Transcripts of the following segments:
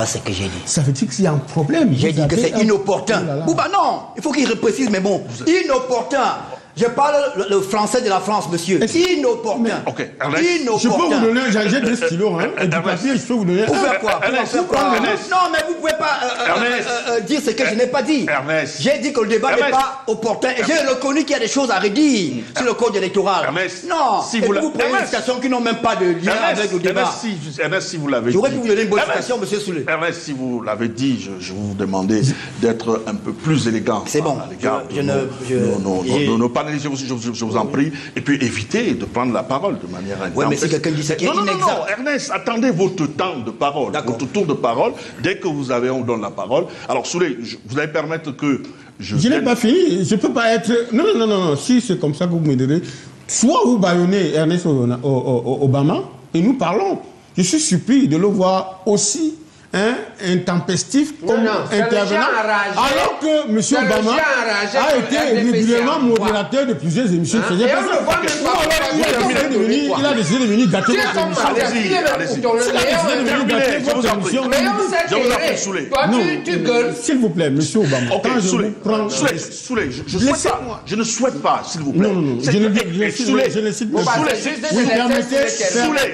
C'est ce que j'ai dit. Ça veut dire qu'il y a un problème. J'ai dit que c'est inopportun. Bouba, non, il faut qu'il reprécise, mais bon, inopportun. Je parle le français de la France, monsieur. Inopportun. Ok, Inopportun. Je peux vous donner, j'ai des stylos, et du papier, je peux vous donner. Pour faire quoi? Non, mais vous ne pouvez pas dire ce que je n'ai pas dit. J'ai dit que le débat n'est pas opportun. Et j'ai reconnu qu'il y a des choses à redire sur le code électoral. Non, et vous prenez une citation qui n'ont même pas de lien avec le débat. Ernest, si vous l'avez dit. J'aurais pu vous donner une bonne citation, monsieur Souley. Ernest, si vous l'avez dit, je vous demandais d'être un peu plus élégant. C'est bon. Je vous en prie. Et puis évitez de prendre la parole de manière intempestive. Oui, mais si quelqu'un dit ça qui est inexact. Non, Ernest, attendez votre temps de parole, votre tour de parole. Dès que vous avez, on donne la parole. Alors, Souley, vous allez permettre que je n'ai pas fini. Je ne peux pas être... Non. Si c'est comme ça que vous me direz, soit vous baillonnez Ernest Obama, et nous parlons. Je suis surpris de le voir aussi intempestif comme intervenant, alors que M. Obama a été régulièrement modérateur de plusieurs émissions. Il a décidé de venir gâter notre émission. Je vous en prie, Souley. S'il vous plaît, M. Obama. Ok, Souley, je ne souhaite pas, s'il vous plaît. Non, je ne cite pas.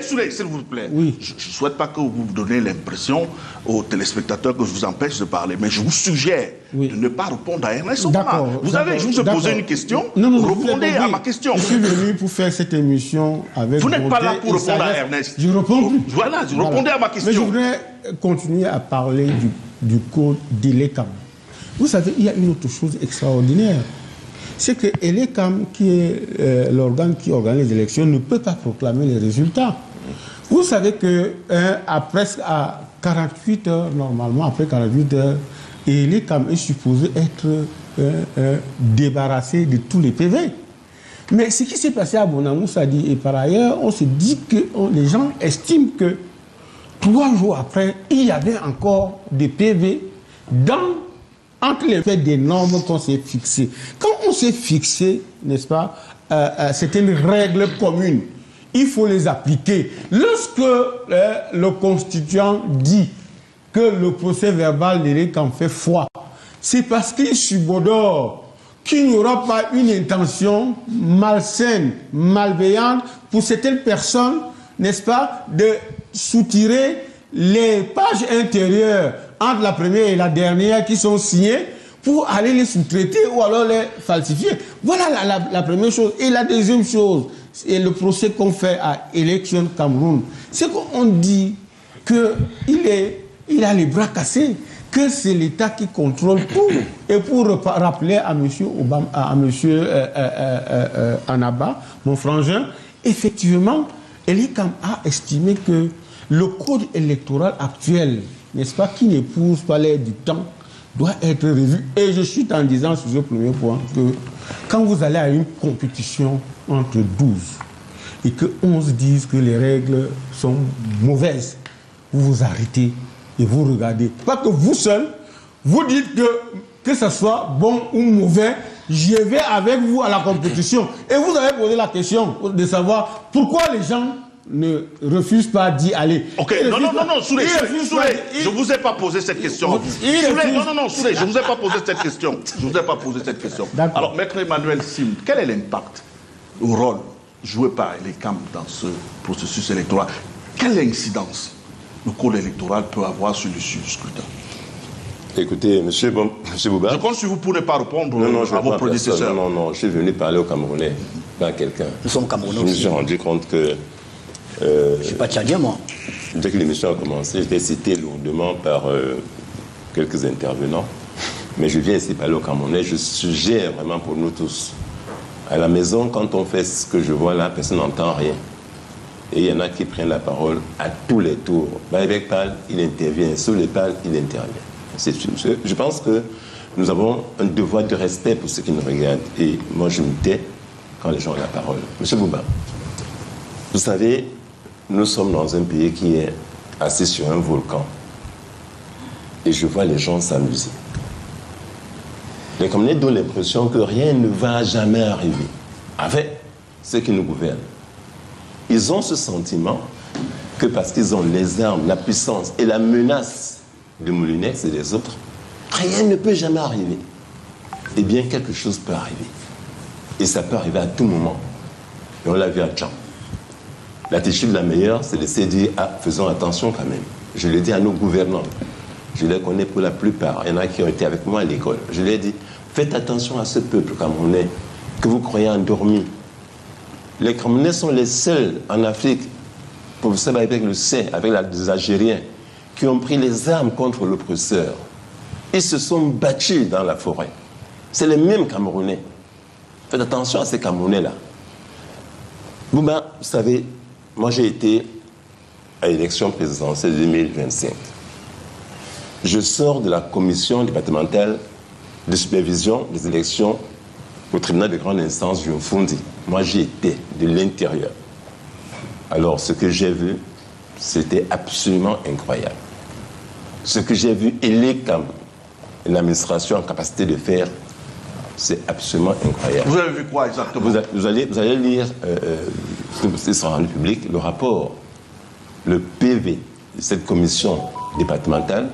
Souley, s'il vous plaît. Je ne souhaite pas que vous vous donnez l'impression aux téléspectateurs que je vous empêche de parler, mais je vous suggère de ne pas répondre à Ernest Obama. Je vous ai posé une question, répondez à ma question. Je suis venu pour faire cette émission avec vous n'êtes pas là pour répondre à Ernest. Je réponds plus. Voilà, répondez à ma question. Mais je voudrais continuer à parler du code d'Elekam. Vous savez, il y a une autre chose extraordinaire. C'est que Elekam, qui est l'organe qui organise les élections, ne peut pas proclamer les résultats. Vous savez que à 48 heures, normalement, après 48 heures, Elekam est supposé être débarrassé de tous les PV. Mais ce qui s'est passé à Bonamoussadi et par ailleurs, on se dit que les gens estiment que 3 jours après, il y avait encore des PV entre les faits des normes qu'on s'est fixées. Quand on s'est fixé, n'est-ce pas, c'était une règle commune. Il faut les appliquer. Lorsque le constituant dit que le procès verbal d'Elekam fait foi, c'est parce qu'il subodore qu'il n'y aura pas une intention malsaine, malveillante pour certaines personnes, n'est-ce pas, de soutirer les pages intérieures entre la première et la dernière qui sont signées pour aller les sous-traiter ou alors les falsifier. Voilà la première chose. Et la deuxième chose, c'est le procès qu'on fait à Election Cameroun. C'est qu'on dit qu'il a les bras cassés, que c'est l'État qui contrôle tout. Et pour rappeler à M. Obama, à M. Anaba, mon frangin, effectivement, Elekam a estimé que le code électoral actuel, n'est-ce pas, qui n'épouse pas l'air du temps, doit être revu. Et je suis en disant sur ce premier point que quand vous allez à une compétition entre 12 et que 11 disent que les règles sont mauvaises, vous vous arrêtez et vous regardez. Pas que vous seul, vous dites que ce soit bon ou mauvais, je vais avec vous à la compétition. Et vous avez posé la question de savoir pourquoi les gens ne refusent pas d'y aller. Ok, non, Souley, je ne vous ai pas posé cette question. Souley, je ne vous ai pas posé cette question. Je vous ai pas posé cette question. Alors, Maître Emmanuel Sim, quel est l'impact, le rôle joué par Elekam dans ce processus électoral? Quelle incidence le code électoral peut avoir sur le scrutin? Écoutez, M. Bouba... Je compte sur vous pour ne pas répondre à vos prédécesseurs. Non, je suis venu parler aux Camerounais, pas à quelqu'un. Nous sommes Camerounais. Je me suis rendu compte que... je ne suis pas tchadien, moi. Dès que l'émission a commencé, j'étais cité lourdement par quelques intervenants. Mais je viens ici parler aux Camerounais. Je suggère vraiment pour nous tous. À la maison, quand on fait ce que je vois là, personne n'entend rien. Et il y en a qui prennent la parole à tous les tours. Avec parle, il intervient. Sur les parle, il intervient. Je pense que nous avons un devoir de respect pour ceux qui nous regardent. Et moi, je me tais quand les gens ont la parole. Monsieur Bouba, vous savez, nous sommes dans un pays qui est assis sur un volcan. Et je vois les gens s'amuser. Les Camerounais donnent l'impression que rien ne va jamais arriver avec ceux qui nous gouvernent. Ils ont ce sentiment que parce qu'ils ont les armes, la puissance et la menace de Moulinex et des autres, rien ne peut jamais arriver. Eh bien, quelque chose peut arriver. Et ça peut arriver à tout moment. Et on l'a vu à Tchang. L'attitude la meilleure, c'est d'essayer de dire, faisons attention quand même. Je le dis à nos gouvernants. Je les connais pour la plupart. Il y en a qui ont été avec moi à l'école. Je leur ai dit, faites attention à ce peuple camerounais que vous croyez endormi. Les Camerounais sont les seuls en Afrique, professeur avec le sait, avec les Algériens, qui ont pris les armes contre l'oppresseur. Ils se sont battus dans la forêt. C'est les mêmes Camerounais. Faites attention à ces Camerounais-là. Bouba, vous savez, moi j'ai été à l'élection présidentielle 2025. Je sors de la commission départementale de supervision des élections au tribunal de grande instance du Fundi. Moi, j'y étais de l'intérieur. Alors, ce que j'ai vu, c'était absolument incroyable. Ce que j'ai vu, l'administration en capacité de faire, c'est absolument incroyable. Vous avez vu quoi exactement? Vous allez lire, ce sera rendu public, le rapport, le PV de cette commission départementale.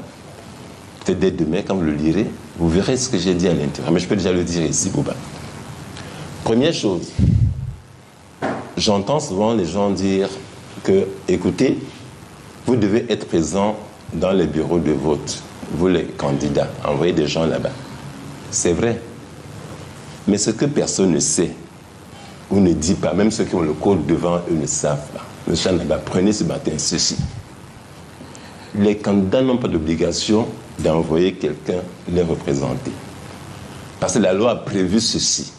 Peut-être dès demain, quand vous le lirez, vous verrez ce que j'ai dit à l'intérieur. Mais je peux déjà le dire ici, Bouba. Première chose, j'entends souvent les gens dire que, écoutez, vous devez être présent dans les bureaux de vote, vous les candidats, envoyez des gens là-bas. C'est vrai. Mais ce que personne ne sait, ou ne dit pas, même ceux qui ont le code devant eux ne savent pas. Monsieur Naba, prenez ce matin ceci. Les candidats n'ont pas d'obligation d'envoyer quelqu'un les représenter. Parce que la loi a prévu ceci.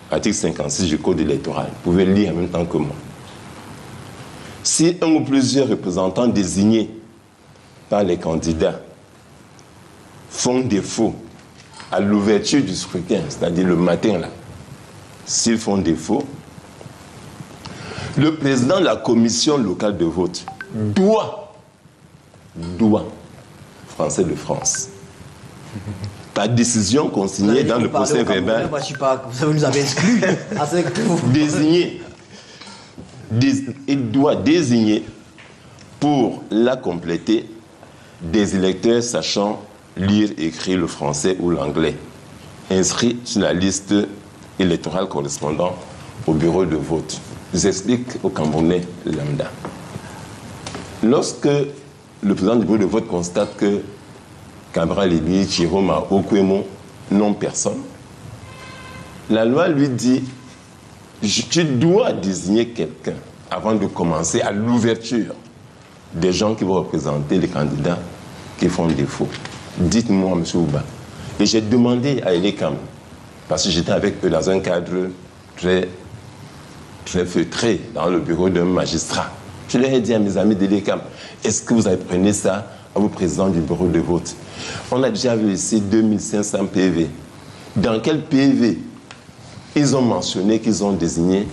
Article 56 du Code électoral. Vous pouvez lire en même temps que moi. Si un ou plusieurs représentants désignés par les candidats font défaut à l'ouverture du scrutin, c'est-à-dire le matin là, s'ils font défaut, le président de la commission locale de vote doit, Français de France, par décision consignée dans le procès verbal, vous nous avez exclus. Il doit désigner pour la compléter des électeurs sachant lire et écrire le français ou l'anglais, inscrits sur la liste électorale correspondant au bureau de vote. Je vous explique au Camerounais lambda. Lorsque le président du bureau de vote constate que Cabral Lébi, Chiroma, Okwemo n'ont personne, la loi lui dit tu dois désigner quelqu'un avant de commencer à l'ouverture des gens qui vont représenter les candidats qui font défaut. Dites-moi, M. Ouba. Et j'ai demandé à Elekam, parce que j'étais avec eux dans un cadre très feutré, dans le bureau d'un magistrat. Je leur ai dit à mes amis d'Elekam, est-ce que vous avez pris ça à vos présidents du bureau de vote? On a déjà vu ici 2500 PV. Dans quel PV ils ont mentionné qu'ils ont désigné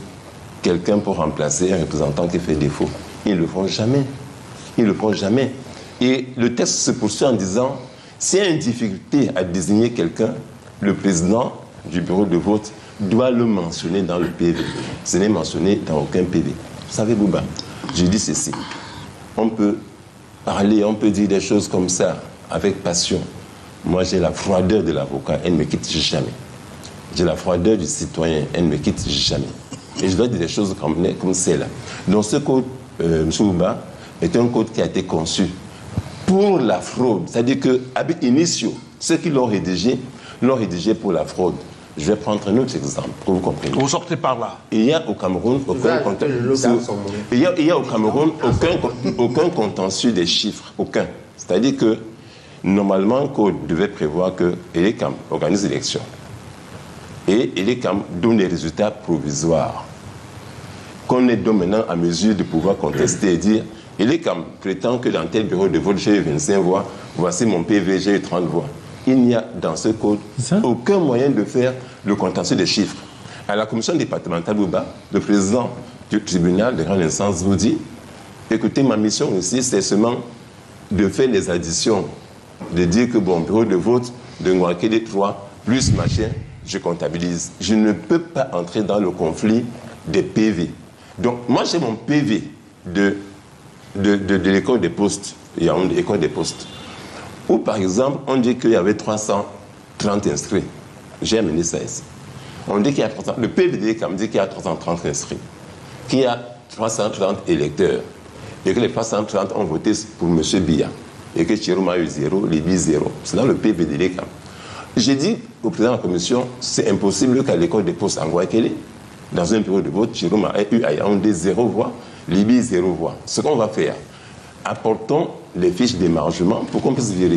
quelqu'un pour remplacer un représentant qui fait défaut? Ils ne le font jamais. Ils ne le font jamais. Et le texte se poursuit en disant, s'il y a une difficulté à désigner quelqu'un, le président du bureau de vote doit le mentionner dans le PV. Ce n'est mentionné dans aucun PV. Vous savez, Bouba, je dis ceci. On peut parler, on peut dire des choses comme ça, avec passion. Moi, j'ai la froideur de l'avocat, elle ne me quitte jamais. J'ai la froideur du citoyen, elle ne me quitte jamais. Et je dois dire des choses comme celle-là. Donc ce code, M. Bouba, est un code qui a été conçu pour la fraude. C'est-à-dire qu'avec Initio, ceux qui l'ont rédigé pour la fraude. Je vais prendre un autre exemple pour que vous compreniez. Vous sortez par là. Il y a au Cameroun aucun contentieux des chiffres. Aucun. C'est-à-dire que normalement, le code devait prévoir que Elekam organise l'élection. Et Elekam donne des résultats provisoires. Qu'on est donc maintenant à mesure de pouvoir contester et dire Elekam prétend que dans tel bureau de vote, j'ai eu 25 voix, voici mon PV, j'ai eu 30 voix. Il n'y a dans ce code aucun moyen de faire le contentieux des chiffres. À la commission départementale Bouba, le président du tribunal de grande instance vous dit écoutez, ma mission ici, c'est seulement de faire les additions, de dire que bon, bureau de vote, de Ngouaké des 3, plus machin, je comptabilise. Je ne peux pas entrer dans le conflit des PV. Donc, moi, j'ai mon PV de l'école des postes, il y a une école des postes. Ou par exemple, on dit qu'il y avait 330 inscrits. J'ai amené ça ici. On dit qu'il y a 300, le PVD dit qu'il y a 330 inscrits, qu'il y a 330 électeurs, et que les 330 ont voté pour M. Biya, et que Chirouma a eu 0, Libye 0. C'est dans le PVD. J'ai dit au président de la commission, c'est impossible qu'à l'école des postes en Guayaquil, dans un bureau de vote, Chirouma a eu à Yaoundé 0 voix, Libye 0 voix. Ce qu'on va faire, apportons les fiches d'émargement pour qu'on puisse vérifier.